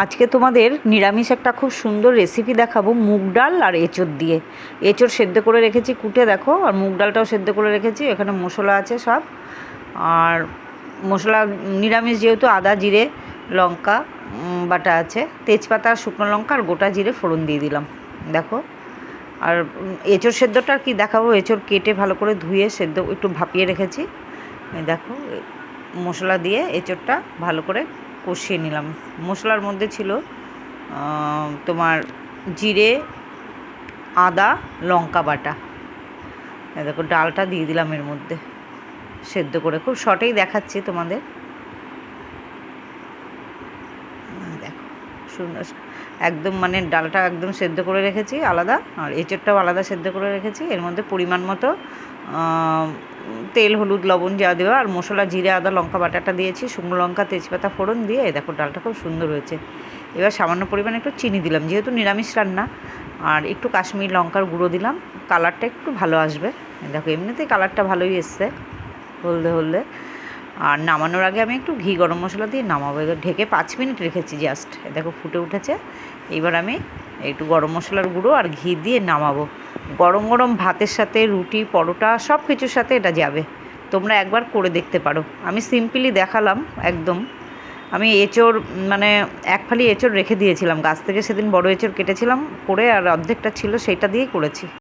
আজকে তোমাদের নিরামিষ একটা খুব সুন্দর রেসিপি দেখাবো, মুগ ডাল আর এঁচোড় দিয়ে। এঁচোড় সেদ্ধ করে রেখেছি কুটে, দেখো, আর মুগ ডালটাও সেদ্ধ করে রেখেছি। এখানে মশলা আছে সব, আর মশলা নিরামিষ যেহেতু আদা জিরে লঙ্কা বাটা আছে, তেজপাতা শুকনো লঙ্কা আর গোটা জিরে ফোড়ন দিয়ে দিলাম, দেখো। আর এঁচোড় সেদ্ধটা আর কি দেখাবো, এঁচোড় কেটে ভালো করে ধুয়ে সেদ্ধ একটু ভাপিয়ে রেখেছি। দেখো, মশলা দিয়ে এঁচোড়টা ভালো করে কষিয়ে নিলাম। মশলার মধ্যে ছিল তোমার জিরে আদা লঙ্কা বাটা। দেখো, ডালটা দিয়ে দিলাম এর মধ্যে সেদ্ধ করে, খুব শর্টেই দেখাচ্ছি তোমাদের। দেখো সুন্দর একদম, মানে ডালটা একদম সেদ্ধ করে রেখেছি আলাদা, আর এঁচোড়টাও আলাদা সেদ্ধ করে রেখেছি। এর মধ্যে পরিমাণ মতো তেল হলুদ লবণ যা দেওয়া, আর মশলা জিরে আদা লঙ্কা বাটাটা দিয়েছি, শুকনো লঙ্কা তেজপাতা ফোড়ন দিয়ে। দেখো ডালটা খুব সুন্দর হয়েছে। এবার সামান্য পরিমাণে একটু চিনি দিলাম, যেহেতু নিরামিষ রান্না, আর একটু কাশ্মীরি লঙ্কার গুঁড়ো দিলাম, কালারটা একটু ভালো আসবে। দেখো এমনিতেই কালারটা ভালোই এসছে হলদে হলদে। আর নামানোর আগে আমি একটু ঘি গরম মশলা দিয়ে নামাবো। এবার ঢেকে 5 মিনিট রেখেছি জাস্ট, দেখো ফুটে উঠেছে। এবার আমি একটু গরম মশলার গুঁড়ো আর ঘি দিয়ে নামাবো। গরম গরম ভাতের সাথে, রুটি পরোটা সব কিছুর সাথে এটা যাবে। তোমরা একবার করে দেখতে পারো। আমি সিম্পলি দেখালাম একদম। আমি এঁচোড় মানে 1 ফালি এঁচোড় রেখে দিয়েছিলাম গাছ থেকে, সেদিন বড় এঁচোড় কেটেছিলাম করে, আর অর্ধেকটা ছিল সেইটা দিয়েই করেছি।